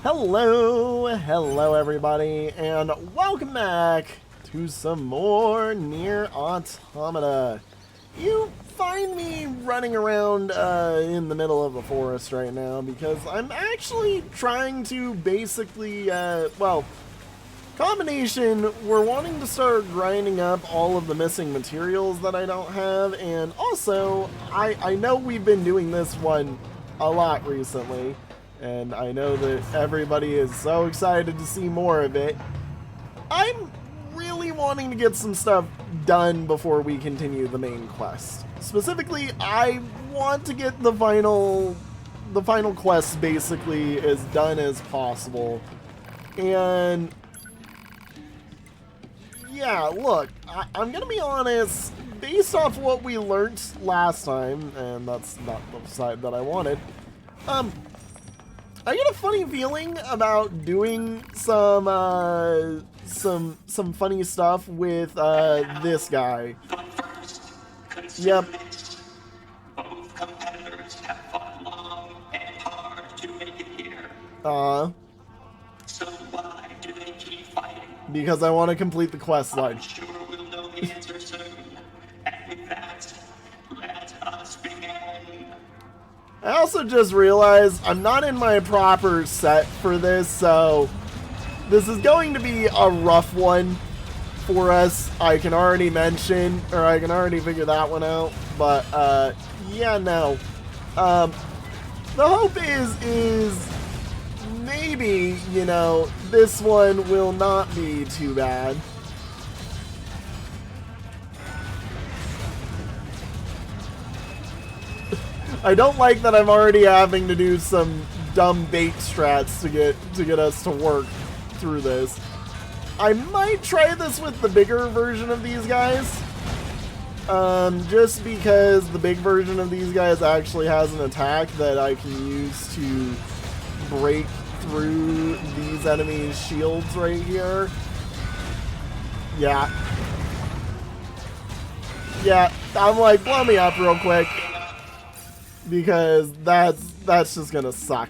Hello everybody, and welcome back to some more Nier Automata. You find me running around in the middle of a forest right now because I'm actually trying to basically, combination, we're wanting to start grinding up all of the missing materials that I don't have, and also, I know we've been doing this one a lot recently, and I know that everybody is so excited to see more of it. I'm really wanting to get some stuff done before we continue the main quest. Specifically, I want to get the final quest basically as done as possible. And yeah, look, I'm gonna be honest, based off what we learned last time, and that's not the side that I wanted, I get a funny feeling about doing some funny stuff with this guy. Yep. Both competitors have fought long and hard to make it here. So why do they keep fighting? Because I want to complete the quest line. I'm sure we'll know the answer soon. And with that, let us begin. I also just realized I'm not in my proper set for this, so this is going to be a rough one for us. I can already mention, or I can already figure that one out, but yeah, no. The hope is maybe, you know, this one will not be too bad. I don't like that I'm already having to do some dumb bait strats to get us to work through this. I might try this with the bigger version of these guys. Just because the big version of these guys actually has an attack that I can use to break through these enemies' shields right here. Yeah. Yeah, I'm like, blow me up real quick. Because that's just gonna suck.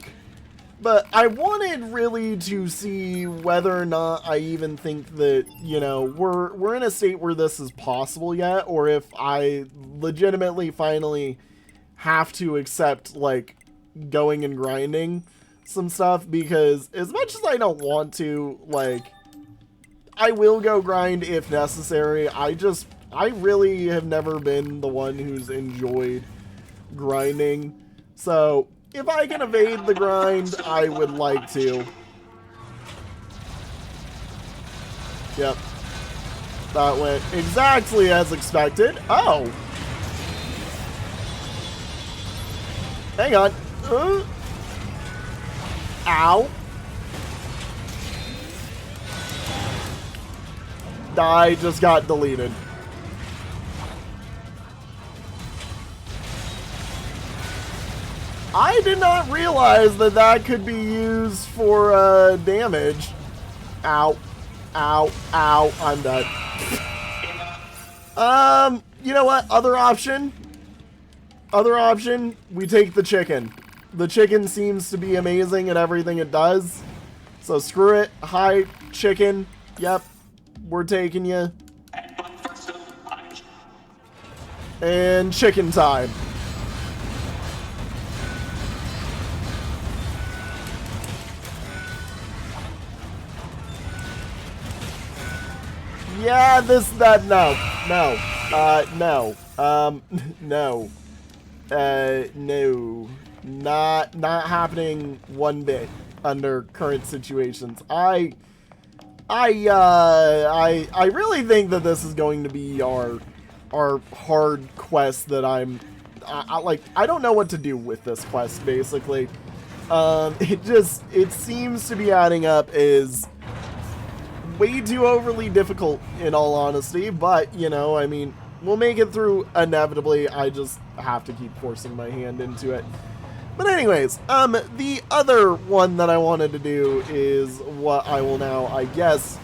But I wanted really to see whether or not I even think that, you know, we're in a state where this is possible yet, or if I legitimately finally have to accept, like, going and grinding some stuff, because as much as I don't want to, like, I will go grind if necessary. I really have never been the one who's enjoyed grinding, so if I can evade the grind, I would like to. Yep, that went exactly as expected. Oh, hang on. Ow. I just got deleted. I did not realize that that could be used for damage. Ow. Ow. Ow. I'm dead. You know what? Other option? Other option? We take the chicken. The chicken seems to be amazing at everything it does. So screw it. Hi, chicken. Yep. We're taking you. And chicken time. Yeah, no, not happening one bit under current situations. I really think that this is going to be our hard quest that I don't know what to do with this quest, basically. It seems to be adding up as way too overly difficult, in all honesty, but, you know, I mean, we'll make it through inevitably. I just have to keep forcing my hand into it. But anyways, the other one that I wanted to do is what I will now, I guess,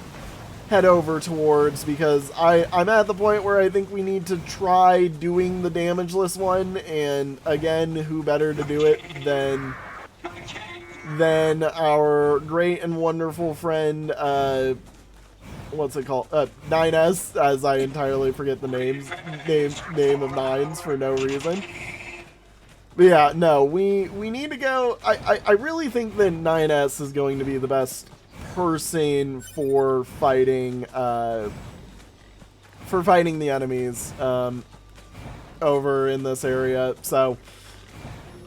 head over towards, because I'm at the point where I think we need to try doing the damageless one, and again, who better to do it than then our great and wonderful friend, what's it called? 9S, as I entirely forget the name of Nines for no reason. But yeah, no, we need to go. I really think that 9S is going to be the best person for fighting the enemies over in this area. So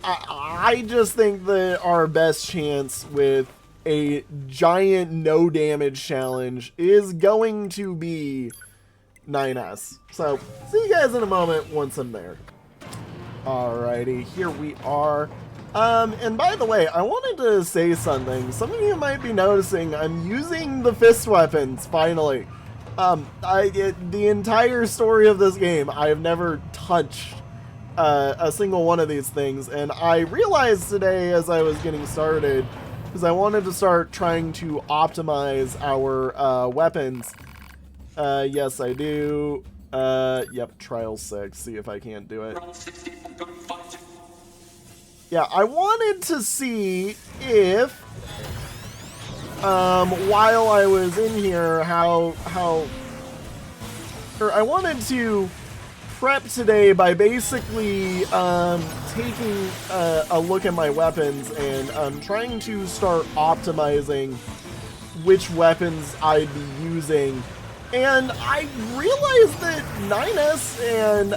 I just think that our best chance with a giant no damage challenge is going to be 9S. So see you guys in a moment once I'm there. Alrighty, here we are. And by the way, I wanted to say something. Some of you might be noticing I'm using the fist weapons, finally. The entire story of this game, I have never touched a single one of these things, and I realized today as I was getting started, because I wanted to start trying to optimize our weapons. Yes, I do. Yep, trial 6, see if I can't do it. Yeah, I wanted to see if, while I was in here, I wanted to prep today by basically, taking a look at my weapons and, trying to start optimizing which weapons I'd be using. And I realized that 9S and,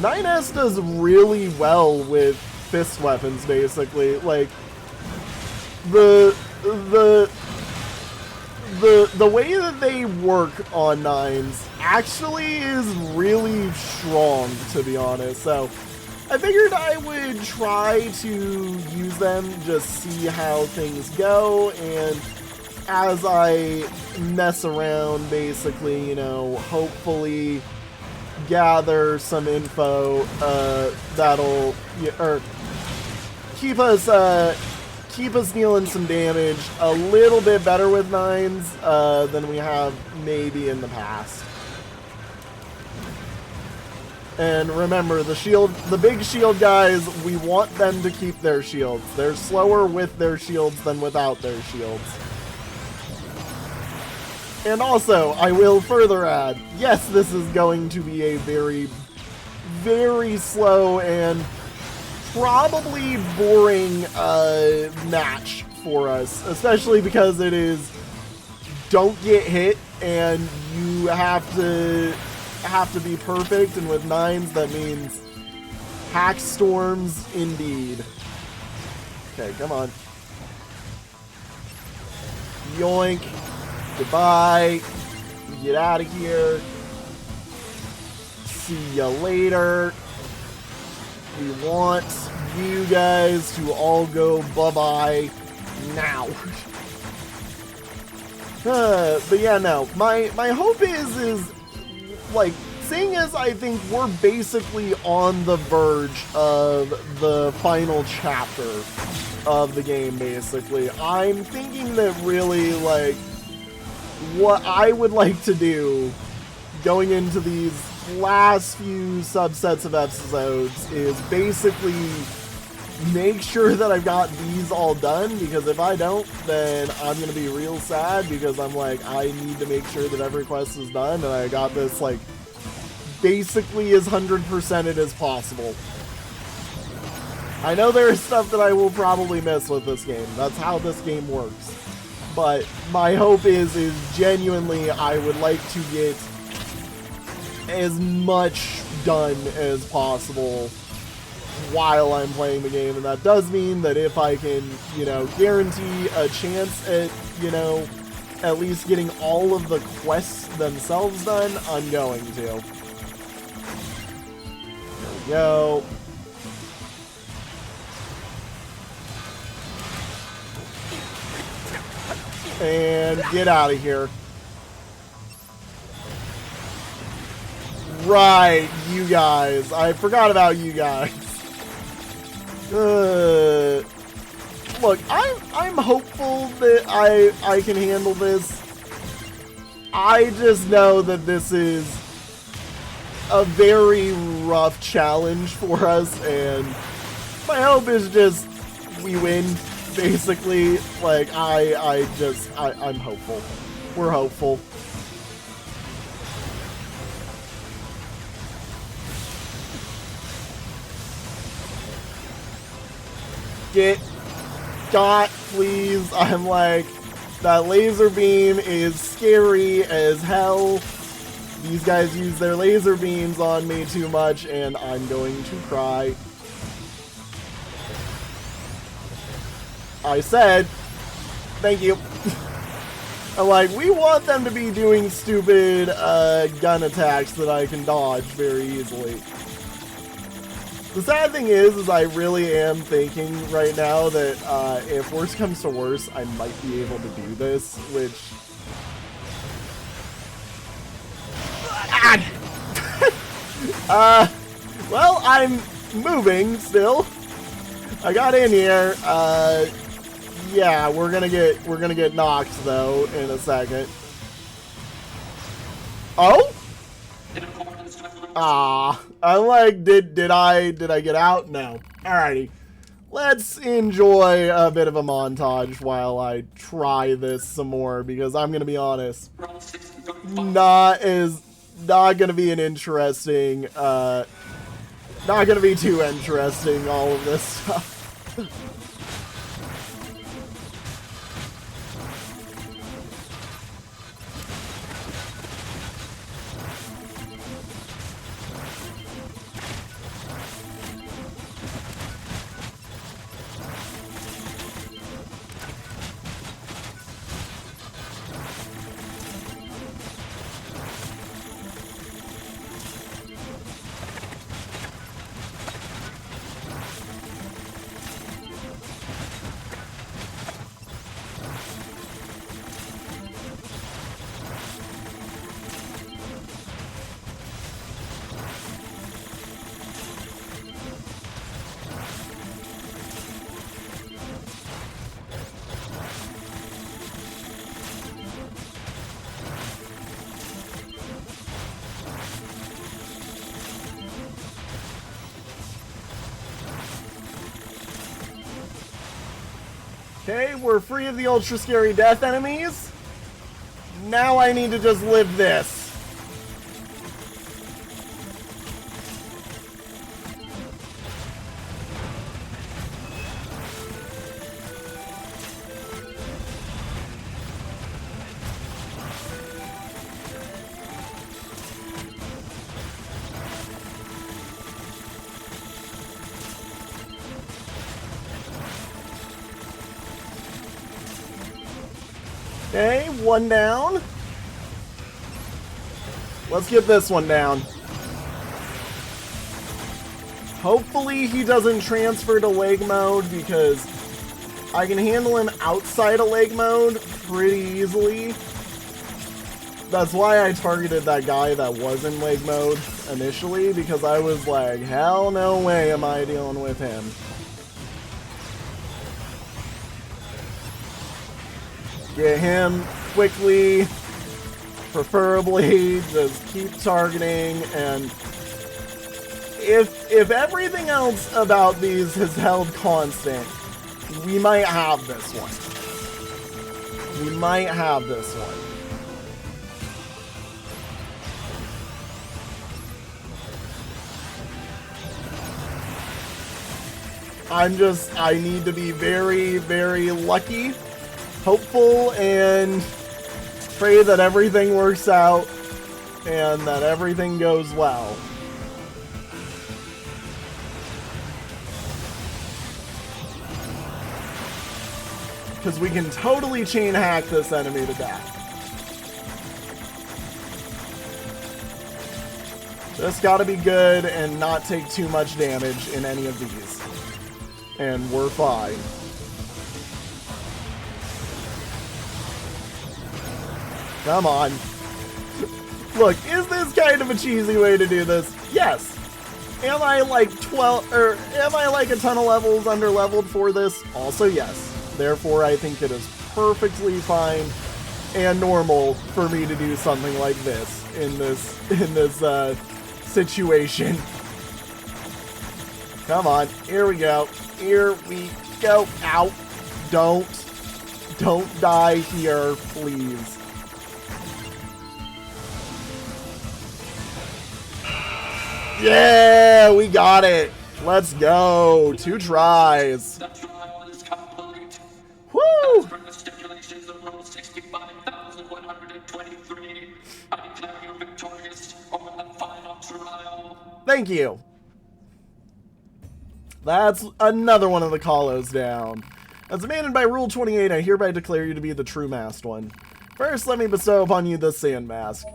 9S does really well with fist weapons, basically. Like, the way that they work on 9s actually is really strong, to be honest. So I figured I would try to use them, just see how things go, and as I mess around, basically, you know, hopefully gather some info that'll keep us dealing some damage a little bit better with 9s than we have maybe in the past. And remember, the big shield guys, we want them to keep their shields. They're slower with their shields than without their shields. And also, I will further add, yes, this is going to be a very, very slow and probably boring match for us, especially because it is don't get hit and you have to be perfect, and with 9s that means hack storms indeed. Okay, come on. Yoink. Goodbye. Get out of here. See ya later. We want you guys to all go bye-bye now. But yeah, no. My hope is like, seeing as I think we're basically on the verge of the final chapter of the game, basically, I'm thinking that really, like, what I would like to do going into these last few subsets of episodes is basically make sure that I've got these all done, because if I don't, then I'm going to be real sad, because I'm like, I need to make sure that every quest is done, and I got this, like, basically as 100%ed as possible. I know there is stuff that I will probably miss with this game. That's how this game works. But my hope is genuinely I would like to get as much done as possible while I'm playing the game. And that does mean that if I can, you know, guarantee a chance at, you know, at least getting all of the quests themselves done, I'm going to. There we go. And get out of here. Right, you guys. I forgot about you guys. Look, I'm hopeful that I can handle this. I just know that this is a very rough challenge for us, and my hope is just we win, basically. Like, I'm hopeful. We're hopeful. Get got, please. I'm like, that laser beam is scary as hell. These guys use their laser beams on me too much, and I'm going to cry. I said, thank you. I'm like, we want them to be doing stupid gun attacks that I can dodge very easily. The sad thing is I really am thinking right now that if worse comes to worse, I might be able to do this, which... well, I'm moving still. I got in here. Yeah, we're gonna get knocked though in a second. Oh? Ah, I'm like, did I get out? No. Alrighty. Let's enjoy a bit of a montage while I try this some more, because I'm gonna be honest, not gonna be an interesting, not gonna be too interesting, all of this stuff. Okay, we're free of the ultra scary death enemies. Now I need to just live this. Okay, one down. Let's get this one down. Hopefully he doesn't transfer to leg mode, because I can handle him outside of leg mode pretty easily. That's why I targeted that guy that was in leg mode initially, because I was like, hell no way am I dealing with him. Get him quickly, preferably. Just keep targeting, and if everything else about these has held constant, we might have this one. We might have this one. I need to be very, very lucky, hopeful, and pray that everything works out and that everything goes well. Because we can totally chain hack this enemy to death. Just gotta be good and not take too much damage in any of these. And we're fine. Come on. Look, is this kind of a cheesy way to do this? Yes. Am I like 12, or am I like a ton of levels under-leveled for this? Also yes. Therefore, I think it is perfectly fine and normal for me to do something like this in this situation. Come on, here we go. Here we go. Ow. Don't die here, please. Yeah, we got it. Let's go. 2 tries. The trial is complete. Woo! As per the stipulations of Rule 65,123, I declare you victorious over the final trial. Thank you. That's another one of the callos down. As demanded by Rule 28, I hereby declare you to be the true masked one. First, let me bestow upon you the sand mask.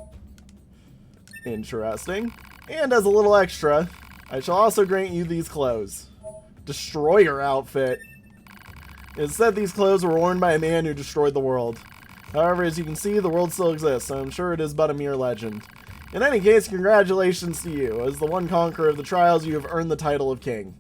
Interesting. And as a little extra, I shall also grant you these clothes. Destroyer outfit. It is said these clothes were worn by a man who destroyed the world. However, as you can see, the world still exists, so I'm sure it is but a mere legend. In any case, congratulations to you. As the one conqueror of the trials, you have earned the title of king.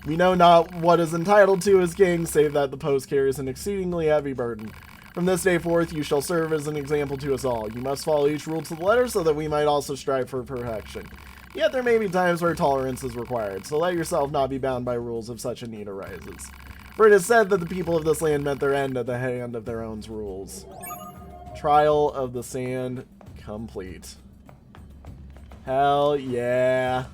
We know not what is entitled to as king, save that the post carries an exceedingly heavy burden. From this day forth, you shall serve as an example to us all. You must follow each rule to the letter so that we might also strive for perfection. Yet there may be times where tolerance is required, so let yourself not be bound by rules if such a need arises. For it is said that the people of this land met their end at the hand of their own rules. Trial of the Sand complete. Hell yeah.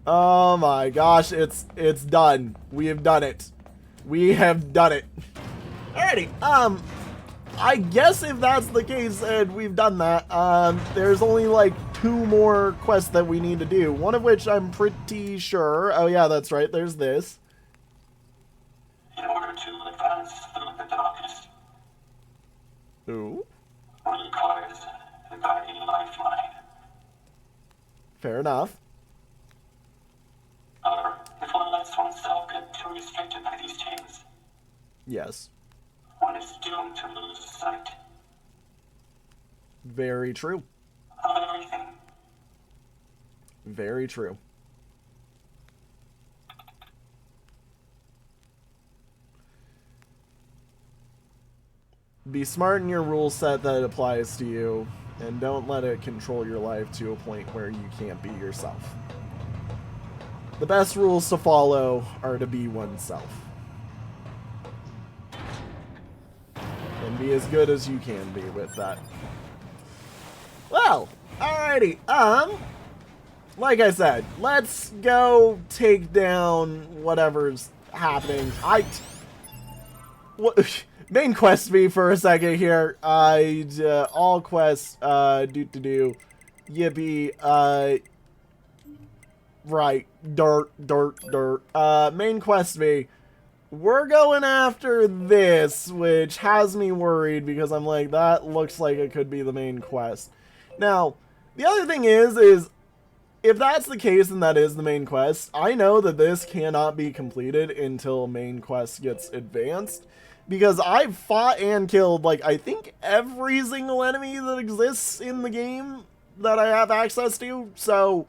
Oh my gosh, it's done. We have done it. We have done it. Alrighty, I guess if that's the case and we've done that, there's only like 2 more quests that we need to do. One of which I'm pretty sure. Oh yeah, that's right, there's this. In order to advance through the darkness, Ooh. requires the guiding lifeline. Fair enough. However, if one lets oneself get too restricted by these chains, Yes. one is doomed to lose sight Very true. of everything. Very true. Be smart in your rule set that applies to you, and don't let it control your life to a point where you can't be yourself. The best rules to follow are to be oneself. And be as good as you can be with that. Well, alrighty, like I said, let's go take down whatever's happening. What, main quest me for a second here. All quests, yippee, right, dirt. Main quest me. We're going after this, which has me worried because I'm like, that looks like it could be the main quest. Now, the other thing is if that's the case and that is the main quest, I know that this cannot be completed until main quest gets advanced. Because I've fought and killed, like, I think every single enemy that exists in the game that I have access to. So,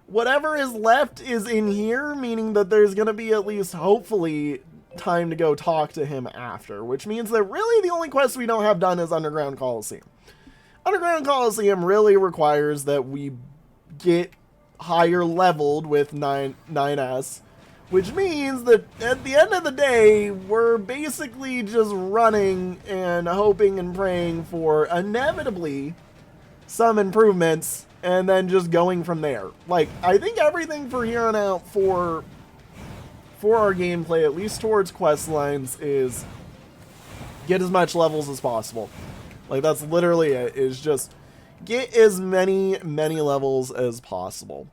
whatever is left is in here, meaning that there's going to be at least, hopefully, time to go talk to him after. Which means that really the only quest we don't have done is Underground Coliseum. Underground Coliseum really requires that we get higher leveled with 9S. Which means that at the end of the day, we're basically just running and hoping and praying for inevitably some improvements and then just going from there. Like, I think everything for here on out for our gameplay, at least towards quest lines, is get as much levels as possible. Like, that's literally it, is just get as many levels as possible.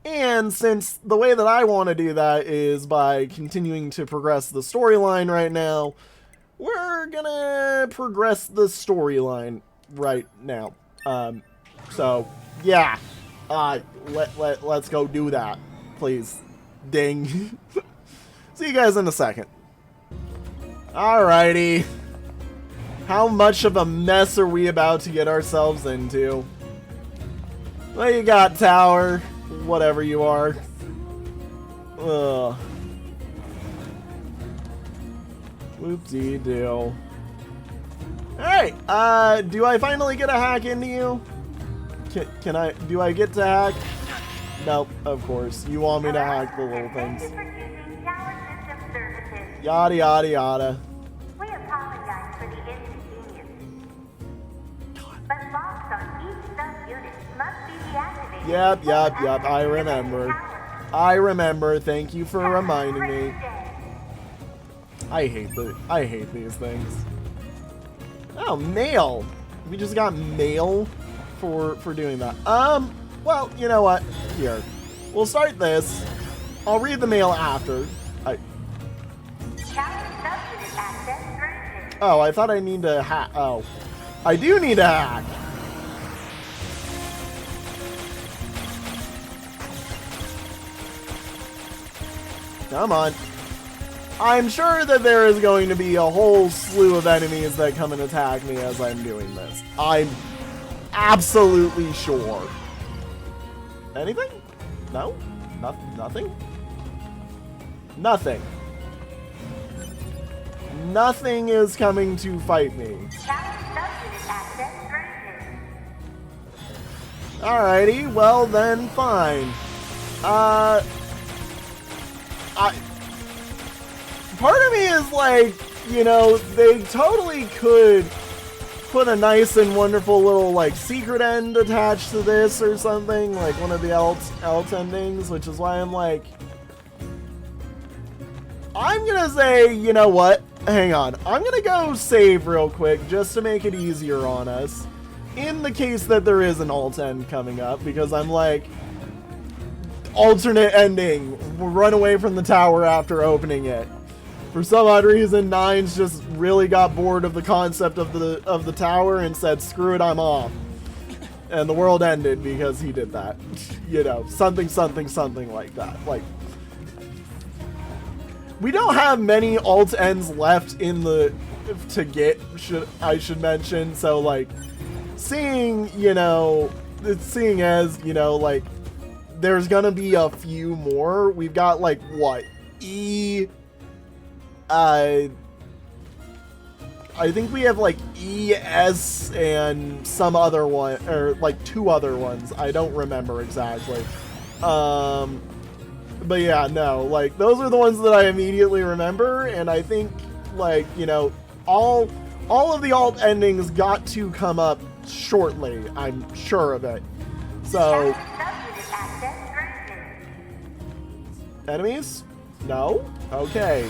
And since the way that I want to do that is by continuing to progress the storyline right now, we're gonna progress the storyline right now. So, yeah. Let's go do that, please. Ding. See you guys in a second. Alrighty. How much of a mess are we about to get ourselves into? What you got, Tower? Whatever you are. Ugh. Whoopsie-doo. Alright, do I finally get a hack into you? Do I get to hack? Nope, of course. You want me to hack the little things. Thank you for choosing Tower System Services. Yada, yada, yada. We apologize for the inconvenience. But locks on each sub-unit must be deactivated. Yep. I remember. I remember. Thank you for reminding me. I hate these things. Oh, mail. We just got mail for doing that. Well, you know what? Here. We'll start this. I'll read the mail after. Oh, I thought I need to hack. Oh. I do need to hack. Come on. I'm sure that there is going to be a whole slew of enemies that come and attack me as I'm doing this. I'm absolutely sure. Anything? No? Nothing? Nothing. Nothing is coming to fight me. Alrighty, well then, fine. Part of me is like, you know, they totally could put a nice and wonderful little, like, secret end attached to this or something, like one of the alt endings, which is why I'm like, I'm gonna say, you know what? Hang on. I'm gonna go save real quick just to make it easier on us. In the case that there is an alt end coming up, because I'm like, alternate ending. We'll run away from the tower after opening it. For some odd reason, Nines just really got bored of the concept of the tower and said, screw it, I'm off. And the world ended because he did that. You know, something like that. Like, we don't have many alt ends left in the to get, I should mention. So like, seeing as, you know, like, there's gonna be a few more. We've got like what? I think we have like E, S, and some other one, or like two other ones. I don't remember exactly. But yeah, no, like those are the ones that I immediately remember, and I think, like, you know, all of the alt endings got to come up shortly. I'm sure of it. So, enemies? No? Okay.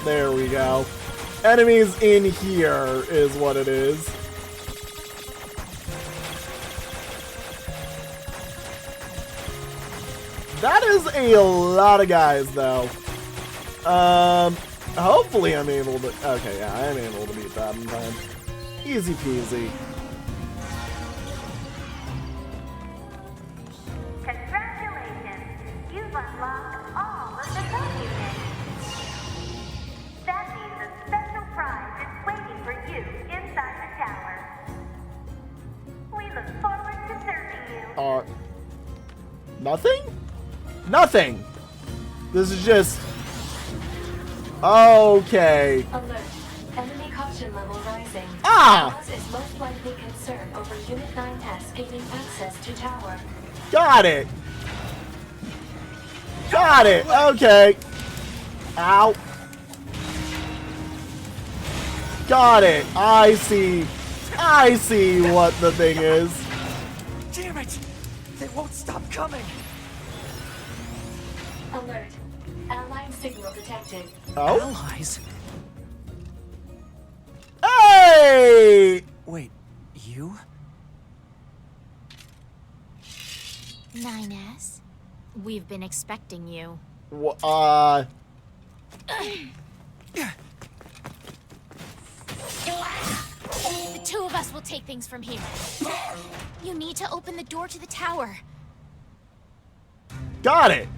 There we go. Enemies in here is what it is. That is a lot of guys, though. Hopefully I'm able to... Okay, yeah, I am able to beat that in time. Easy peasy. Congratulations! You've unlocked all of the sub-units. That means a special prize is waiting for you inside the tower. We look forward to serving you. Nothing? Nothing! This is just... Okay. Alert. Enemy caution level rising. Ah! Cause is most likely concern over Unit 9S gaining access to tower. Got it! Got it! Okay. Ow. Got it. I see what the thing is. Damn it! They won't stop coming! Alert. Allied signal detected. Oh? Allies? Hey! Wait, you? 9S, we've been expecting you. The two of us will take things from here. You need to open the door to the tower. Got it.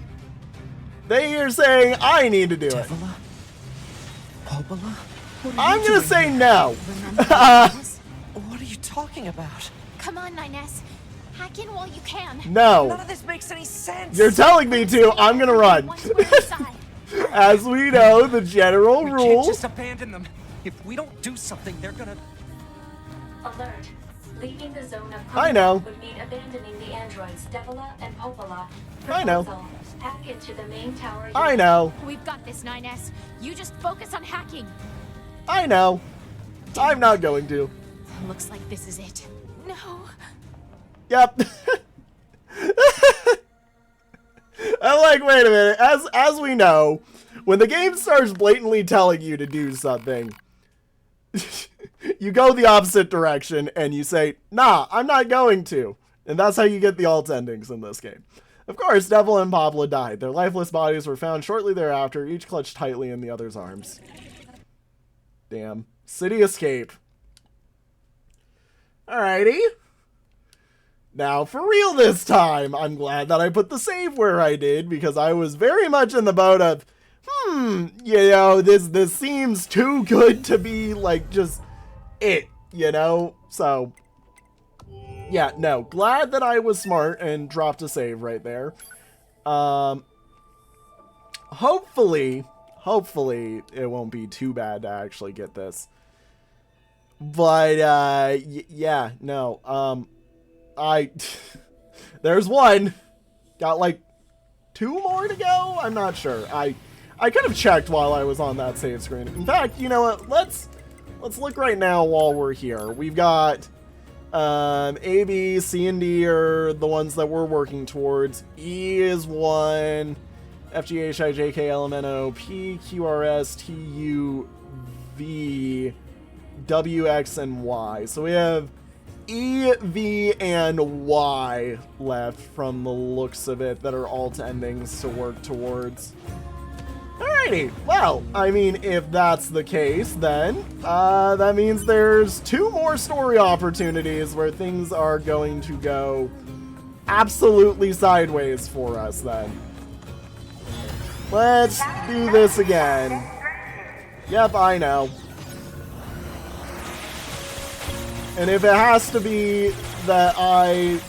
They are saying I need to do it. Devila? Obala? I'm gonna say no. Remember this? What are you talking about? Come on, 9S. Hack in while you can. None No. of this makes any sense! You're telling me to. I'm gonna run. Once we're inside. As we know, the general We can't rule. just abandon them. If we don't do something, they're gonna... Alert. Leaving the zone of I know. would mean abandoning the androids Devila and Popola. I know. Hack into the main tower. I know. We've got this, 9S. You just focus on hacking. I know. I'm not going to. Looks like this is it. No. Yep. I'm like, wait a minute. As we know, when the game starts blatantly telling you to do something, you go the opposite direction and you say, nah, I'm not going to. And that's how you get the alt endings in this game. Of course, Devil and Pablo died. Their lifeless bodies were found shortly thereafter, each clutched tightly in the other's arms. Damn. City escape. Alrighty. Now, for real this time, I'm glad that I put the save where I did, because I was very much in the boat of, you know, this seems too good to be, like, just it, you know? So, yeah, no, glad that I was smart and dropped a save right there. Hopefully, it won't be too bad to actually get this. But, yeah, no, there's one. Got like 2 more to go? I'm not sure. I could have checked while I was on that save screen. In fact, you know what? Let's look right now while we're here. We've got A, B, C, and D are the ones that we're working towards. E is 1. F, G, H, I, J, K, L, M, N, O, P, Q, R, S, T, U, V, W, X, and Y. So we have E, V, and Y left from the looks of it that are alt endings to work towards. Alrighty, well, I mean, if that's the case, then that means there's 2 more story opportunities where things are going to go absolutely sideways for us then. Let's do this again. Yep, I know. And if it has to be that I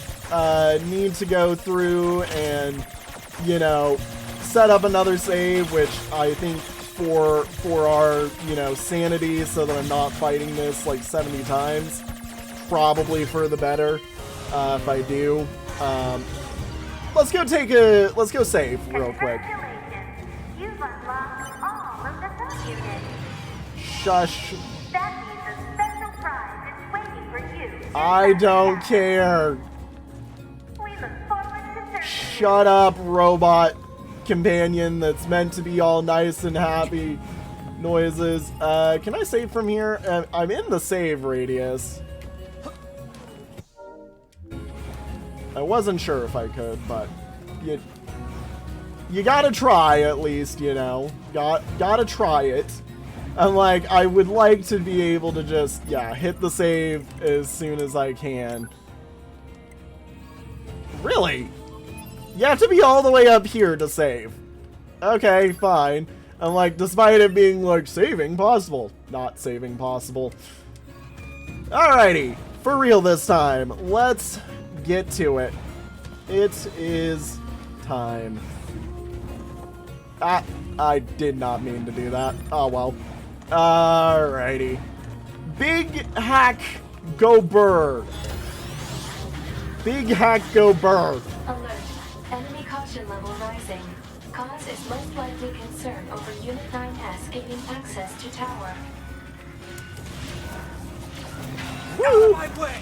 need to go through and, you know, set up another save, which I think for our, you know, sanity, so that I'm not fighting this like 70 times, probably for the better if I do. Let's go save real quick. You've unlocked all of the subunits. Shush. That means a special prize is waiting for you. I don't care. We look forward to serving Shut up, robot companion that's meant to be all nice and happy noises. Can I save from here? I'm in the save radius. I wasn't sure if I could, but you gotta try at least, you know. Gotta try it. I'm like, I would like to be able to just, yeah, hit the save as soon as I can. Really? You have to be all the way up here to save. Okay, fine. I'm like, despite it being like saving possible, not saving possible. Alrighty, for real this time. Let's get to it. It is time. I did not mean to do that. Oh well. Alrighty. Big hack go burr. Big hack go burr. Alert. Enemy caution level rising. Cause is most likely concern over Unit 9S gaining access to tower. Out of my way!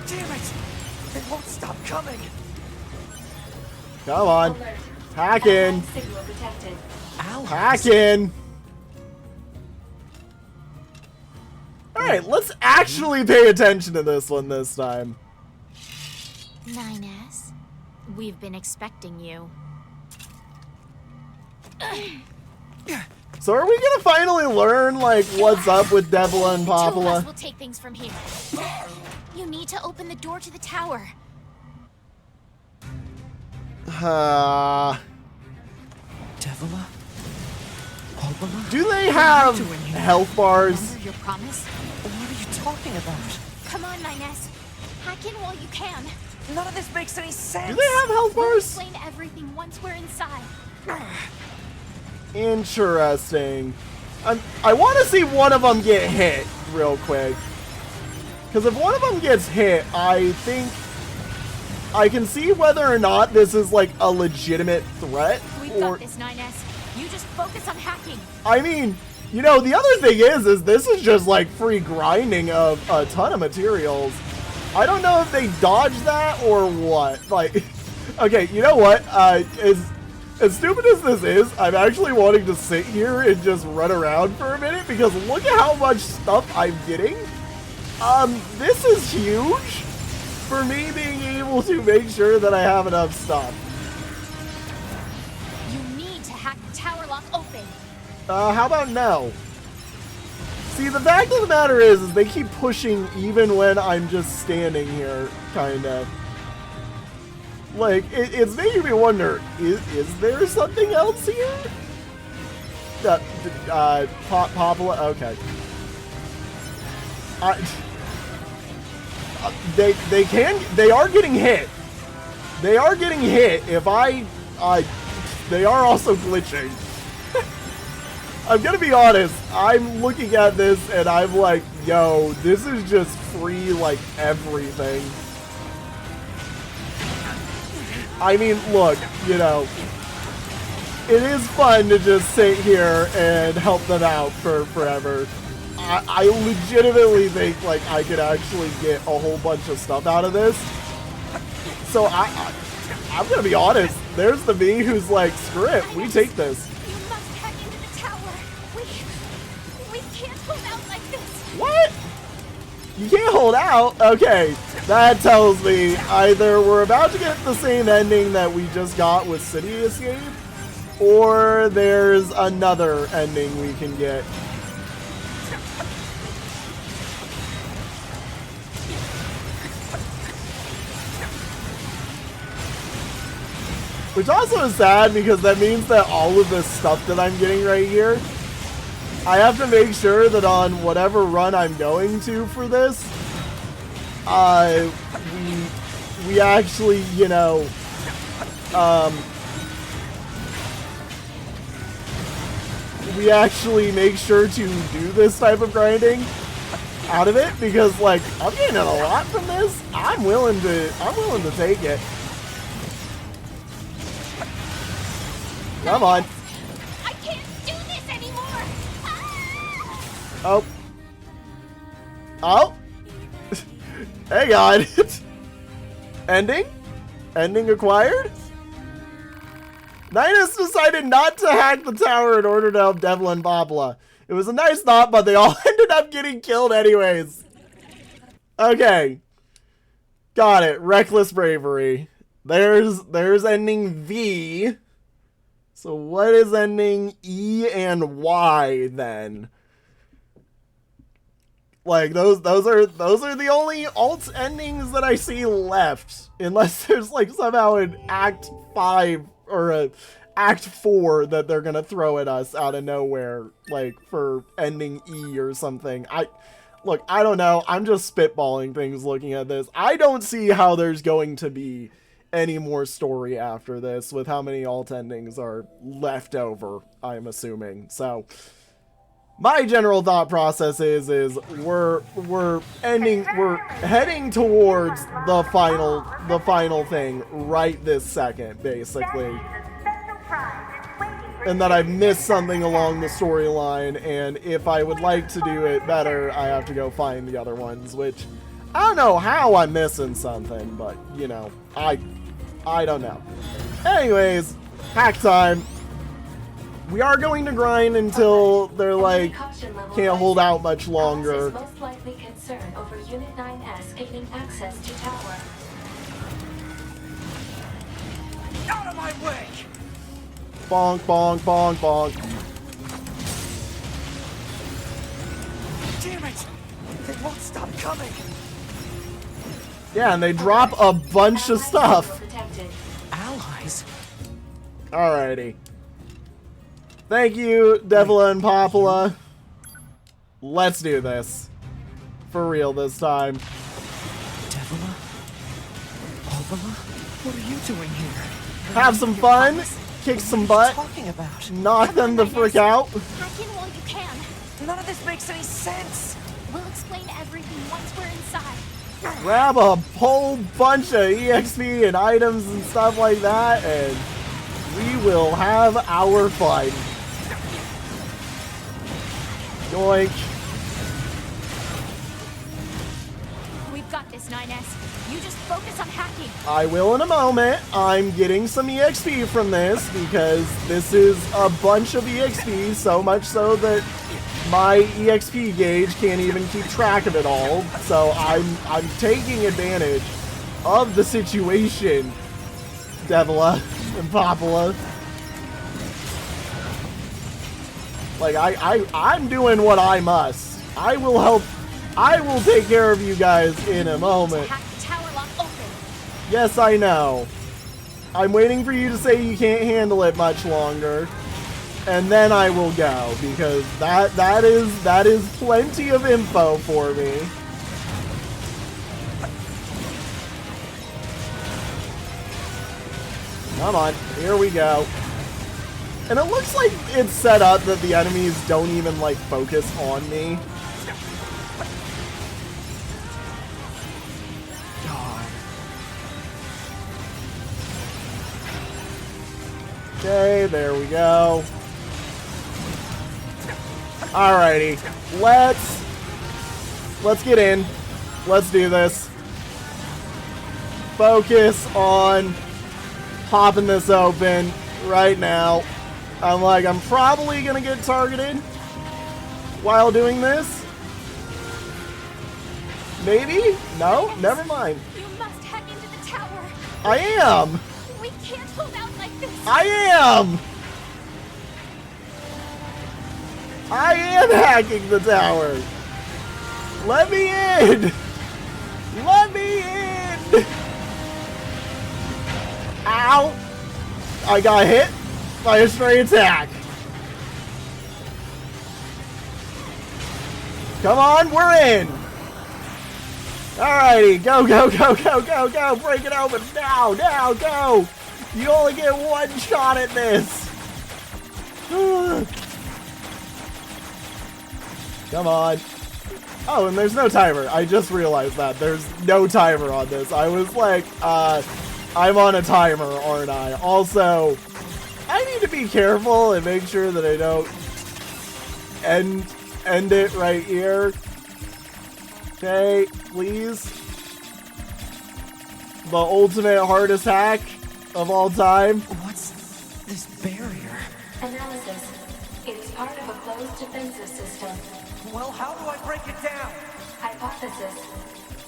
Damn it! They won't stop coming! Come on. Alert. Hack in. Allied signal detected. Hack in. Alright, let's actually pay attention to this one this time. 9S, we've been expecting you. So are we gonna finally learn, like, what's up with Devil and Two of us Popola? will take things from here. You need to open the door to the tower. Devila? Popola? Do they have health bars? Remember your promise? What are you talking about? Come on, 9S. Hack in while you can. None of this makes any sense! Do they have health We'll bars? explain everything once we're inside. Interesting. I want to see one of them get hit real quick. Because if one of them gets hit, I think I can see whether or not this is like a legitimate threat. We've got this, 9S. You just focus on hacking. I mean, you know, the other thing is this is just like free grinding of a ton of materials. I don't know if they dodged that or what. Like, okay, you know what? As stupid as this is, I'm actually wanting to sit here and just run around for a minute because look at how much stuff I'm getting. This is huge for me being able to make sure that I have enough stuff. You need to hack the tower lock open. How about no? See, the fact of the matter is they keep pushing even when I'm just standing here, kinda. Like, it's making me wonder, is there something else here? Popula, okay. They are getting hit. They are getting hit. They are also glitching. I'm gonna be honest, I'm looking at this and I'm like, yo, this is just free like everything. I mean, look, you know, it is fun to just sit here and help them out for forever. I legitimately think like I could actually get a whole bunch of stuff out of this. So I'm gonna be honest, there's the me who's like, screw it, we take this. You must hack into the tower. We can't hold out like this. What? You can't hold out? Okay, that tells me either we're about to get the same ending that we just got with City Escape, or there's another ending we can get. Which also is sad because that means that all of this stuff that I'm getting right here, I have to make sure that on whatever run I'm going to for this, we actually, you know, we actually make sure to do this type of grinding out of it because, like, I'm getting a lot from this. I'm willing to take it. Come on. I can't do this anymore. Oh. Oh. Hang on. Ending? Ending acquired? Nidus decided not to hack the tower in order to help Devil and Babla. It was a nice thought, but they all ended up getting killed anyways. Okay. Got it. Reckless bravery. There's ending V. So what is ending E and Y then? Like those are the only alt endings that I see left, unless there's like somehow an Act 5 or a Act 4 that they're gonna throw at us out of nowhere, like for ending E or something. I don't know. I'm just spitballing things looking at this. I don't see how there's going to be any more story after this with how many alt endings are left over, I'm assuming. So my general thought process is we're heading towards the final thing right this second, basically. And that I've missed something along the storyline, and if I would like to do it better, I have to go find the other ones, which I don't know how I'm missing something, but you know, I don't know. Anyways, hack time. We are going to grind until they're like can't hold out much longer. Most likely concern over Unit 9S gaining access to tower. Out of my way! Bonk, bonk, bonk, bonk. Damn it! They won't stop coming! Yeah, and they drop a bunch of stuff. Allies? Alrighty. Thank you, Devila and Popula. Let's do this. For real this time. Devila? Popula? What are you doing here? Have some fun. kick some butt, talking about? knock them the frick out. Hack in while you can. None of this makes any sense. We'll explain everything once we're inside. Grab a whole bunch of EXP and items and stuff like that, and we will have our fun. Yoink. We've got this, 9S. You just focus on hacking. I will in a moment. I'm getting some EXP from this because this is a bunch of EXP, so much so that my EXP gauge can't even keep track of it all. So I'm taking advantage of the situation, Devila and Popula. Like I'm doing what I must. I will help. I will take care of you guys in a moment. Hack the tower lock open. Yes, I know. I'm waiting for you to say you can't handle it much longer, and then I will go, because that is plenty of info for me. Come on, here we go. And it looks like it's set up that the enemies don't even like focus on me. Okay, there we go. Alrighty, let's get in. Let's do this. Focus on popping this open right now. I'm probably gonna get targeted while doing this. Maybe? No? Never mind. You must hack into the tower. I am! We can't hold out like this. I am hacking the tower. Let me in. Let me in. Ow. I got hit by a stray attack. Come on, we're in. Alrighty, go, go, go, go, go, go. Break it open. Now, now, go. You only get one shot at this. Come on. Oh, and there's no timer. I just realized that. There's no timer on this. I was like, I'm on a timer, aren't I? Also, I need to be careful and make sure that I don't end it right here. Okay, please. The ultimate hardest hack of all time. What's this barrier? Analysis. It is part of a closed defensive system. Well, how do I break it down? Hypothesis.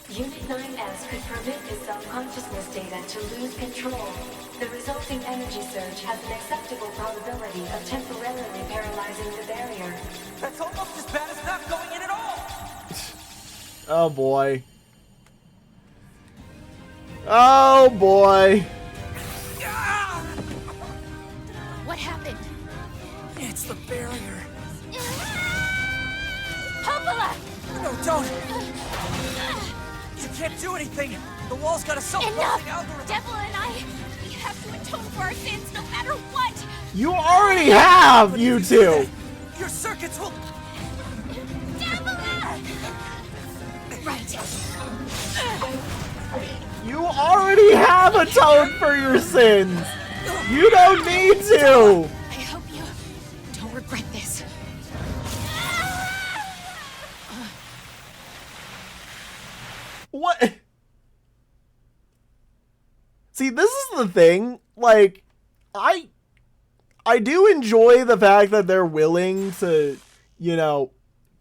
Unit 9S could permit its self-consciousness data to lose control. The resulting energy surge has an acceptable probability of temporarily paralyzing the barrier. That's almost as bad as not going in at all! Oh boy. Oh boy. What happened? It's the barrier. Popula! No, don't! You can't do anything! The wall's got a self-closing Enough! algorithm! Devil and I, we have to atone for our sins no matter what! You already have, you two. Your circuits will... Devil! Right. You already have atoned for your sins. You don't need to. I hope you don't regret this. What? See, this is the thing. Like, I do enjoy the fact that they're willing to, you know,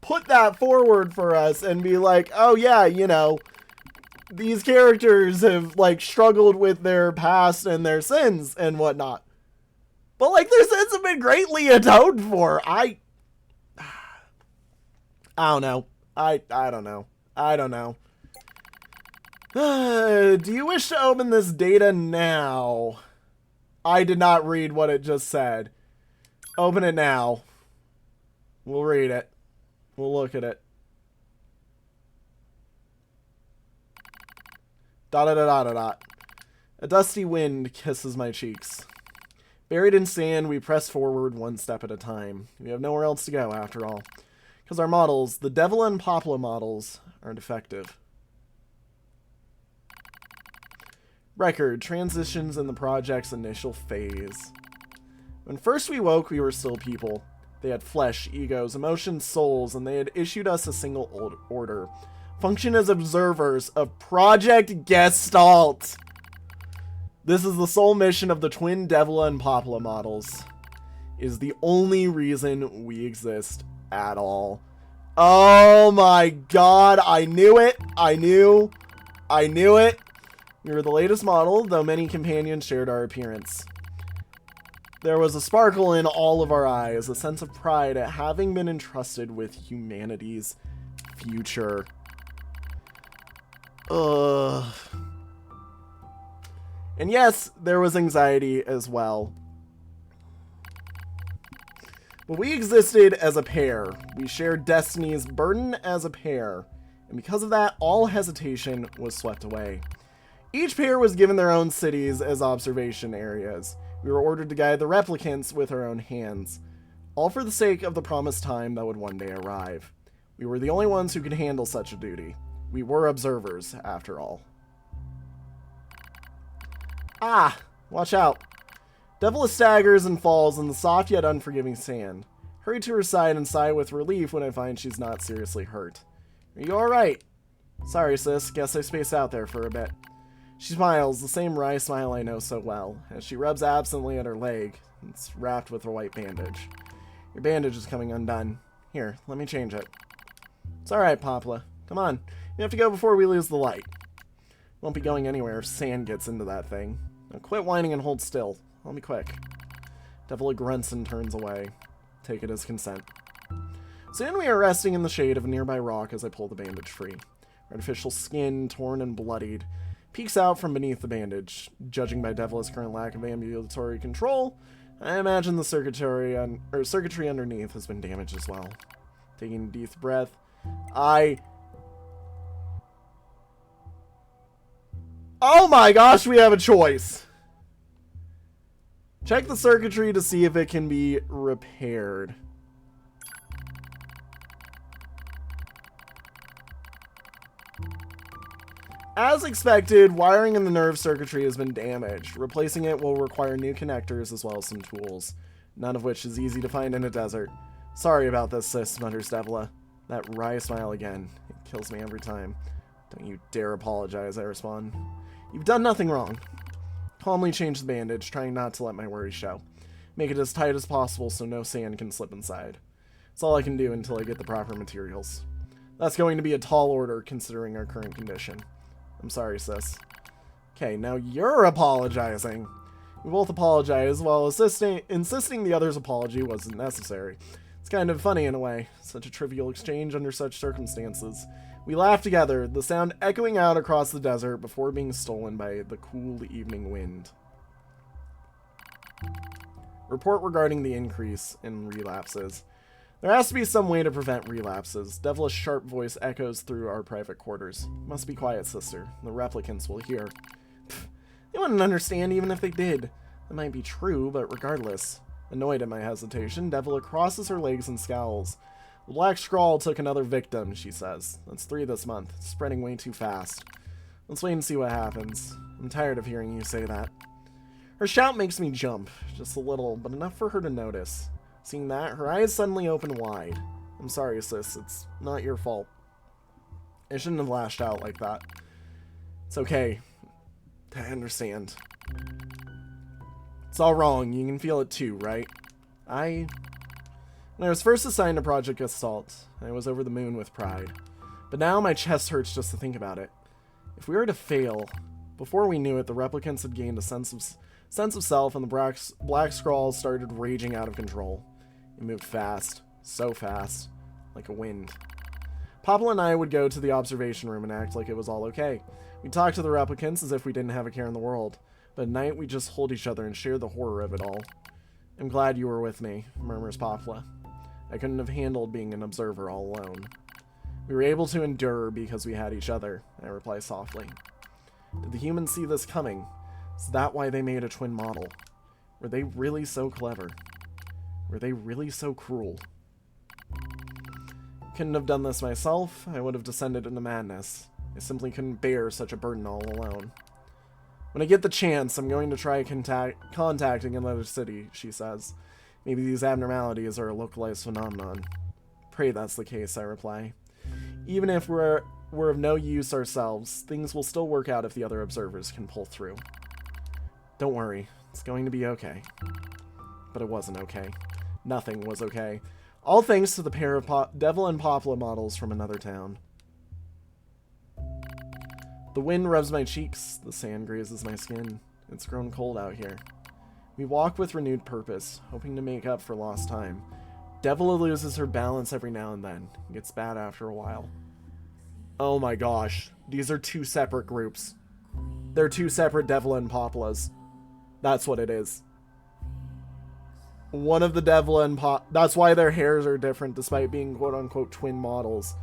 put that forward for us and be like, oh yeah, you know, these characters have like struggled with their past and their sins and whatnot. But like their sins have been greatly atoned for. I don't know. I don't know. I don't know. Do you wish to open this data now? I did not read what it just said. Open it now. We'll read it. We'll look at it. Dot dot dot dot dot. A dusty wind kisses my cheeks. Buried in sand, we press forward one step at a time. We have nowhere else to go, after all. Because our models, the Devil and Popla models, are defective. Record, transitions in the project's initial phase. When first we woke, we were still people. They had flesh, egos, emotions, souls, and they had issued us a single order. Function as observers of Project Gestalt. This is the sole mission of the twin Devil and Popla models. Is the only reason we exist at all. Oh my god, I knew it. I knew it. We were the latest model, though many companions shared our appearance. There was a sparkle in all of our eyes, a sense of pride at having been entrusted with humanity's future. Ugh. And yes, there was anxiety as well. But we existed as a pair. We shared destiny's burden as a pair. And because of that, all hesitation was swept away. Each pair was given their own cities as observation areas. We were ordered to guide the replicants with our own hands. All for the sake of the promised time that would one day arrive. We were the only ones who could handle such a duty. We were observers, after all. Ah! Watch out. Devil staggers and falls in the soft yet unforgiving sand. Hurry to her side and sigh with relief when I find she's not seriously hurt. Are you alright? Sorry, sis. Guess I spaced out there for a bit. She smiles, the same wry smile I know so well, as she rubs absently at her leg. It's wrapped with a white bandage. Your bandage is coming undone. Here, let me change it. It's alright, Popla. Come on. You have to go before we lose the light. Won't be going anywhere if sand gets into that thing. Now quit whining and hold still. I'll be quick. Devil grunts and turns away. Take it as consent. Soon we are resting in the shade of a nearby rock as I pull the bandage free. Artificial skin, torn and bloodied, peeks out from beneath the bandage. Judging by Devil's current lack of ambulatory control, I imagine the circuitry underneath has been damaged as well. Taking a deep breath, Oh my gosh, we have a choice! Check the circuitry to see if it can be repaired. As expected, wiring in the nerve circuitry has been damaged. Replacing it will require new connectors as well as some tools, none of which is easy to find in a desert. Sorry about this, sis, mutters Devila. That wry smile again. It kills me every time. Don't you dare apologize, I respond. You've done nothing wrong. Calmly change the bandage, trying not to let my worries show. Make it as tight as possible so no sand can slip inside. It's all I can do until I get the proper materials. That's going to be a tall order considering our current condition. I'm sorry, sis. Okay, now you're apologizing. We both apologize while insisting the other's apology wasn't necessary. It's kind of funny in a way. Such a trivial exchange under such circumstances. We laugh together, the sound echoing out across the desert before being stolen by the cool evening wind. Report regarding the increase in relapses. There has to be some way to prevent relapses. Devilish sharp voice echoes through our private quarters. Must be quiet, sister. The replicants will hear. Pfft, they wouldn't understand even if they did. That might be true, but regardless. Annoyed at my hesitation, Devila crosses her legs and scowls. The Black Scrawl took another victim, she says. That's 3 this month. It's spreading way too fast. Let's wait and see what happens. I'm tired of hearing you say that. Her shout makes me jump. Just a little, but enough for her to notice. Seeing that, her eyes suddenly open wide. I'm sorry, sis. It's not your fault. I shouldn't have lashed out like that. It's okay. I understand. It's all wrong. You can feel it too, right? When I was first assigned to Project Gestalt, I was over the moon with pride. But now my chest hurts just to think about it. If we were to fail, before we knew it, the replicants had gained a sense of self, and the Black Scrawl started raging out of control. It moved fast, so fast, like a wind. Papa and I would go to the observation room and act like it was all okay. We'd talk to the replicants as if we didn't have a care in the world, but at night we'd just hold each other and share the horror of it all. I'm glad you were with me, murmurs Popla. I couldn't have handled being an observer all alone. We were able to endure because we had each other, I reply softly. Did the humans see this coming? Is that why they made a twin model? Were they really so clever? Were they really so cruel? Couldn't have done this myself. I would have descended into madness. I simply couldn't bear such a burden all alone. When I get the chance, I'm going to try contacting another city, she says. Maybe these abnormalities are a localized phenomenon. Pray that's the case, I reply. Even if we're of no use ourselves, things will still work out if the other observers can pull through. Don't worry, it's going to be okay. But it wasn't okay. Nothing was okay. All thanks to the pair of Devil and Poplar models from another town. The wind rubs my cheeks, the sand grazes my skin. It's grown cold out here. We walk with renewed purpose, hoping to make up for lost time. Devil loses her balance every now and then. It gets bad after a while. Oh my gosh. These are two separate groups. They're two separate Devil and Poplas. That's what it is. One of the Devil and that's why their hairs are different despite being quote-unquote twin models.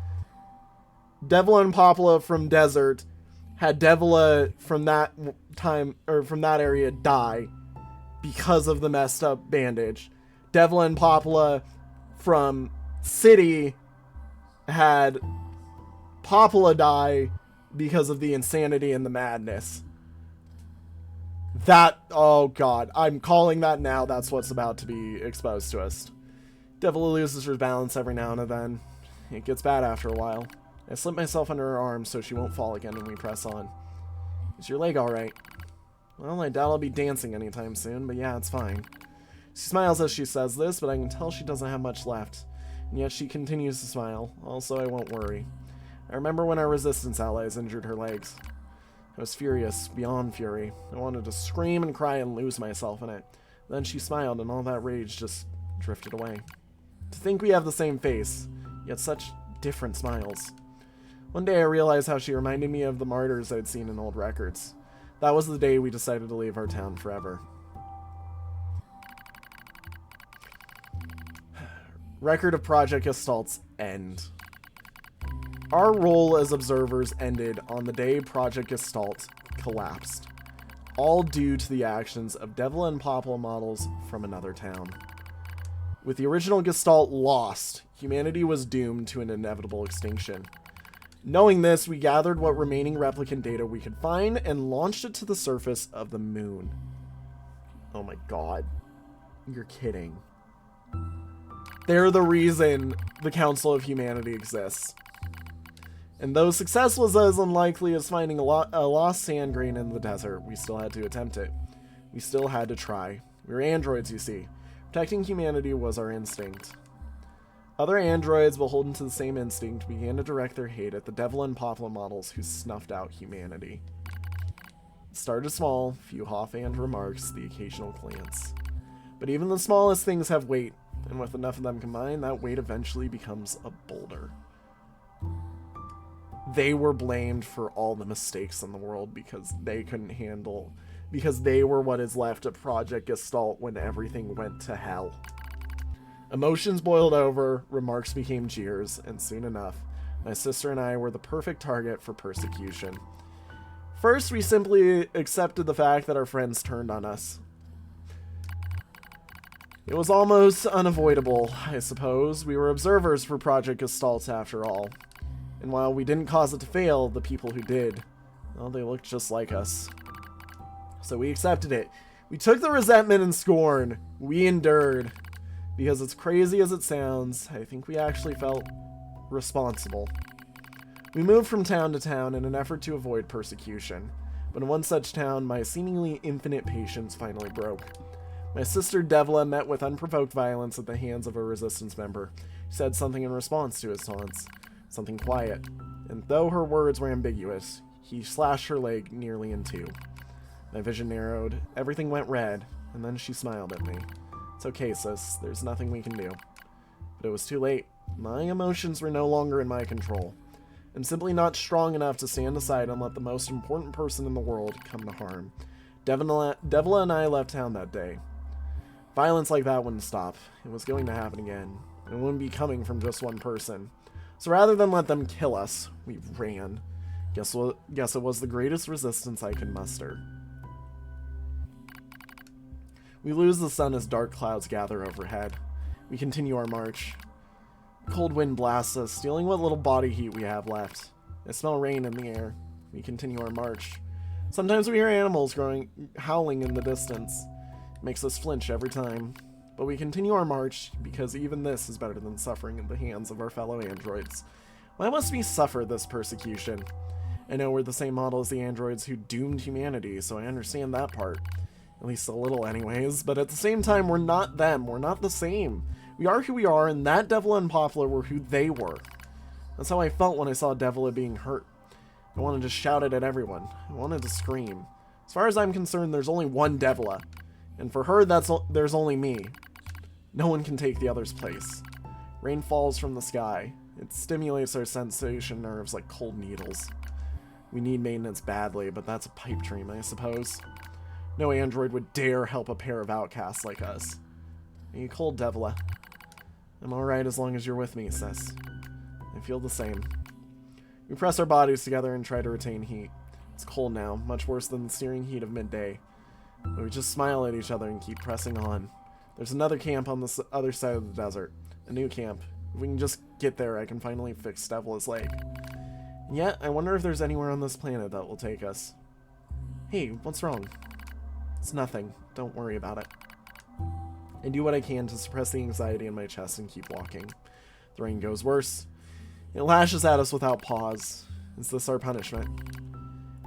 Devil and Popla from Desert had Devila from that time, or from that area, die because of the messed up bandage. Devil and Popla from City had Popla die because of the insanity and the madness. That, oh god, I'm calling that now. That's what's about to be exposed to us. Devil loses her balance every now and then. It gets bad after a while. I slip myself under her arm so she won't fall again when we press on. Is your leg alright? Well, I doubt I'll be dancing anytime soon, but yeah, it's fine. She smiles as she says this, but I can tell she doesn't have much left. And yet she continues to smile. Also, I won't worry. I remember when our resistance allies injured her legs. I was furious, beyond fury. I wanted to scream and cry and lose myself in it. Then she smiled and all that rage just drifted away. To think we have the same face, yet such different smiles. One day I realized how she reminded me of the martyrs I'd seen in old records. That was the day we decided to leave our town forever. Record of Project Gestalt's end. Our role as observers ended on the day Project Gestalt collapsed, all due to the actions of Devil and Poplar models from another town. With the original Gestalt lost, humanity was doomed to an inevitable extinction. Knowing this, we gathered what remaining replicant data we could find and launched it to the surface of the moon. Oh my god. You're kidding. They're the reason the Council of Humanity exists. And though success was as unlikely as finding a lost sand grain in the desert, we still had to attempt it. We still had to try. We were androids, you see. Protecting humanity was our instinct. Other androids, beholden to the same instinct, began to direct their hate at the Devil and Poplar models who snuffed out humanity. It started small, few offhand remarks, the occasional glance. But even the smallest things have weight, and with enough of them combined, that weight eventually becomes a boulder. They were blamed for all the mistakes in the world because they couldn't handle, because they were what is left of Project Gestalt when everything went to hell. Emotions boiled over, remarks became jeers, and soon enough, my sister and I were the perfect target for persecution. First, we simply accepted the fact that our friends turned on us. It was almost unavoidable, I suppose. We were observers for Project Gestalt after all. And while we didn't cause it to fail, the people who did, well, they looked just like us. So we accepted it. We took the resentment and scorn. We endured. Because as crazy as it sounds, I think we actually felt responsible. We moved from town to town in an effort to avoid persecution. But in one such town, my seemingly infinite patience finally broke. My sister Devla met with unprovoked violence at the hands of a resistance member. She said something in response to his taunts. Something quiet. And though her words were ambiguous, he slashed her leg nearly in two. My vision narrowed, everything went red, and then she smiled at me. It's okay, sis. There's nothing we can do. But it was too late. My emotions were no longer in my control. I'm simply not strong enough to stand aside and let the most important person in the world come to harm. Devila and I left town that day. Violence like that wouldn't stop. It was going to happen again. It wouldn't be coming from just one person. So rather than let them kill us, we ran. Guess it was the greatest resistance I could muster. We lose the sun as dark clouds gather overhead. We continue our march. Cold wind blasts us, stealing what little body heat we have left. I smell rain in the air. We continue our march. Sometimes we hear animals howling in the distance. It makes us flinch every time. But we continue our march because even this is better than suffering in the hands of our fellow androids. Why must we suffer this persecution? I know we're the same model as the androids who doomed humanity, so I understand that part. At least a little anyways, but at the same time, we're not them. We're not the same. We are who we are, and that Devil and Poplar were who they were. That's how I felt when I saw Devila being hurt. I wanted to shout it at everyone. I wanted to scream. As far as I'm concerned, there's only one Devila. And for her, there's only me. No one can take the other's place. Rain falls from the sky. It stimulates our sensation nerves like cold needles. We need maintenance badly, but that's a pipe dream, I suppose. No android would dare help a pair of outcasts like us. Are you cold, Devila? I'm alright as long as you're with me, sis. I feel the same. We press our bodies together and try to retain heat. It's cold now, much worse than the searing heat of midday. But we just smile at each other and keep pressing on. There's another camp on the other side of the desert. A new camp. If we can just get there, I can finally fix Devila's leg. And yet, I wonder if there's anywhere on this planet that will take us. Hey, what's wrong? It's nothing. Don't worry about it. I do what I can to suppress the anxiety in my chest and keep walking. The rain goes worse. It lashes at us without pause. Is this our punishment?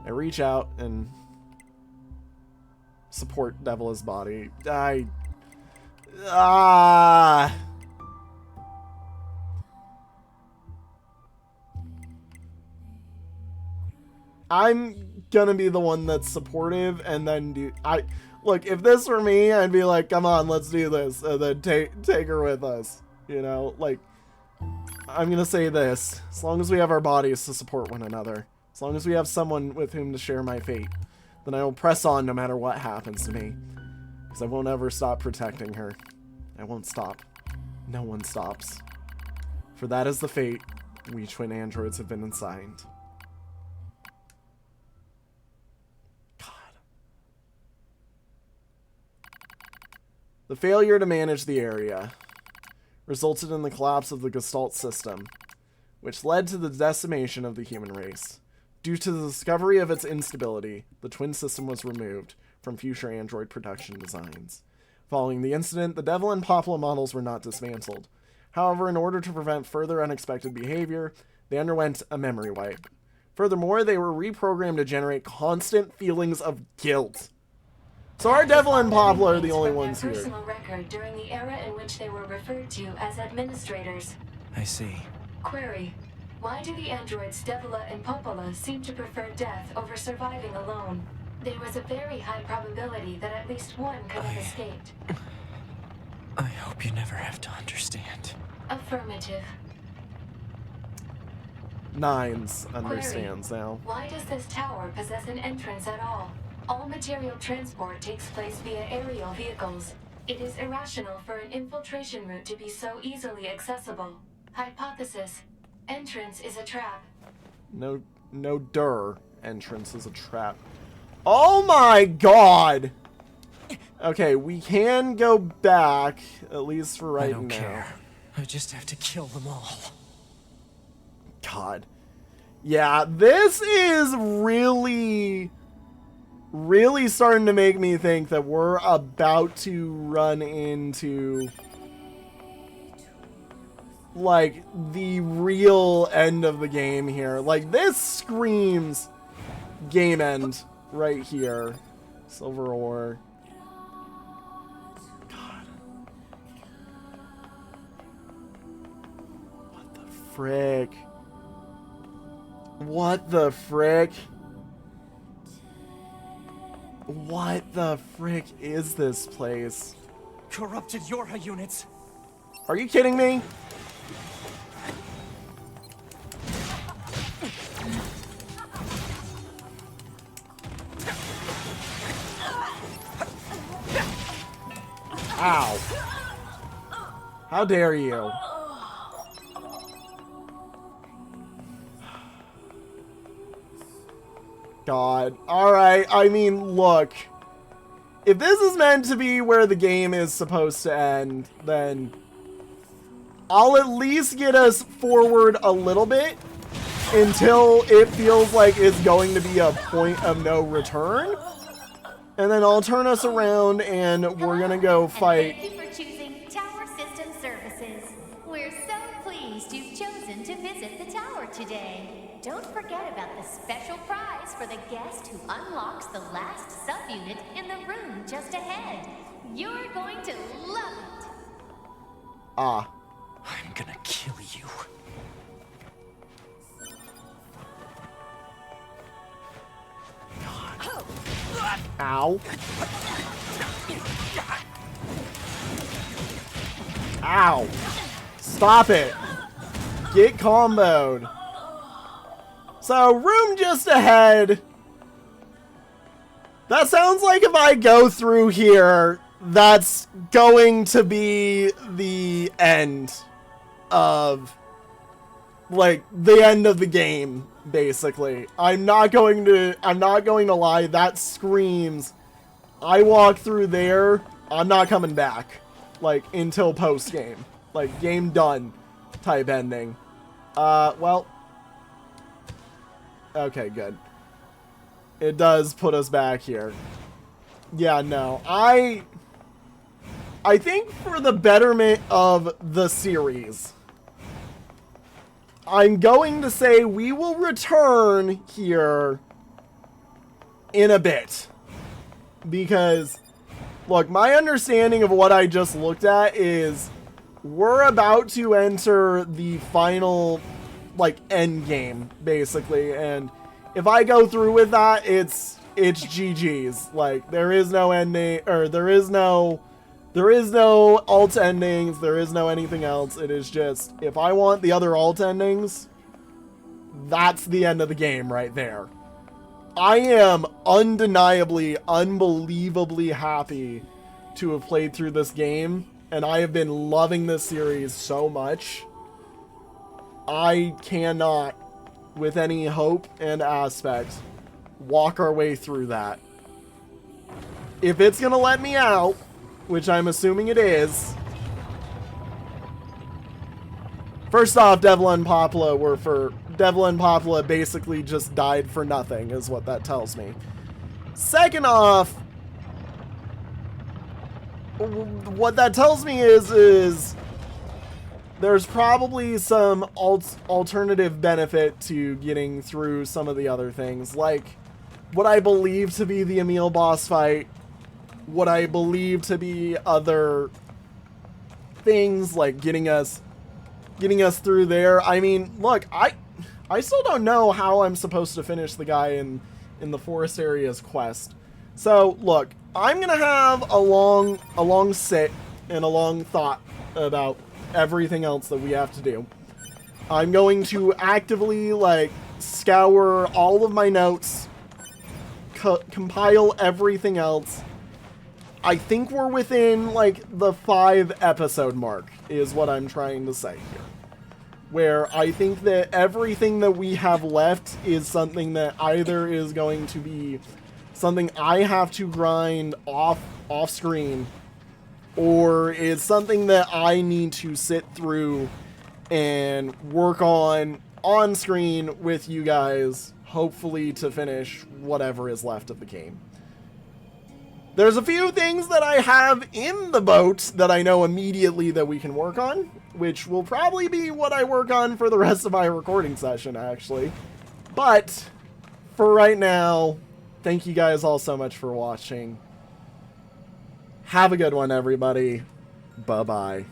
I reach out and support Devila's body. I'm gonna be the one that's supportive and then look, if this were me, I'd be like, come on, let's do this, and then take her with us. You know, like, I'm gonna say this. As long as we have our bodies to support one another, as long as we have someone with whom to share my fate, then I will press on no matter what happens to me. Because I won't ever stop protecting her. I won't stop. No one stops. For that is the fate we twin androids have been assigned. The failure to manage the area resulted in the collapse of the Gestalt system, which led to the decimation of the human race. Due to the discovery of its instability, the twin system was removed from future android production designs. Following the incident, the Devil and Poplar models were not dismantled. However, in order to prevent further unexpected behavior, they underwent a memory wipe. Furthermore, they were reprogrammed to generate constant feelings of guilt. So our Devil and Poplar are the only ones here. Personal record during the era in which they were referred to as administrators. I see. Query: why do the androids Devila and Popola seem to prefer death over surviving alone? There was a very high probability that at least one could have escaped. I hope you never have to understand. Affirmative. Nines understands Query: now. why does this tower possess an entrance at all? All material transport takes place via aerial vehicles. It is irrational for an infiltration route to be so easily accessible. Hypothesis: entrance is a trap. No entrance is a trap. Oh my god! Okay, we can go back, at least for right now. I don't care. I just have to kill them all. God. Yeah, this is really starting to make me think that we're about to run into, like, the real end of the game here. Like, this screams game end right here. Silver ore. God. What the frick? What the frick? What the frick is this place? Corrupted Yorha units. Are you kidding me? Ow. How dare you? God. Alright, I mean, look. if this is meant to be where the game is supposed to end, then I'll at least get us forward a little bit until it feels like it's going to be a point of no return. And then I'll turn us around and we're going to go fight. Thank you for choosing Tower System Services. We're so pleased you've chosen to visit the tower today. Don't forget about the special prize for the guest who unlocks the last subunit in the room just ahead. You're going to love it. Ah. I'm gonna kill you. Ow. Ow. Stop it. Get comboed. So, room just ahead. That sounds like if I go through here, that's going to be the end of, like, the end of the game, basically. I'm not going to lie, that screams, I walk through there, I'm not coming back, like, until post-game. Like, game done type ending. Well, okay, good. It does put us back here. Yeah, no, I think for the betterment of the series, I'm going to say we will return here in a bit. Because, look, my understanding of what I just looked at is we're about to enter the final, like, end game, basically. And if I go through with that, it's GG's. Like, there is no ending, or there is no alt endings, there is no anything else. It is just, if I want the other alt endings, that's the end of the game right there. I am undeniably, unbelievably happy to have played through this game, and I have been loving this series so much. I cannot, with any hope and aspect, walk our way through that. If it's gonna let me out, which I'm assuming it is. First off, Devil and Popla basically just died for nothing, is what that tells me. Second off, what that tells me is there's probably some alternative benefit to getting through some of the other things, like what I believe to be the Emil boss fight, what I believe to be other things, like getting us through there. I mean, look, I still don't know how I'm supposed to finish the guy in the forest area's quest. So, look, I'm gonna have a long sit and a long thought about everything else that we have to do. I'm going to actively, like, scour all of my notes, compile everything else. I think we're within, like, the 5-episode mark, is what I'm trying to say here. Where I think that everything that we have left is something that either is going to be something I have to grind off screen, or is something that I need to sit through and work on screen with you guys, hopefully to finish whatever is left of the game. There's a few things that I have in the boat that I know immediately that we can work on, which will probably be what I work on for the rest of my recording session, actually. But for right now, thank you guys all so much for watching. Have a good one, everybody. Bye-bye.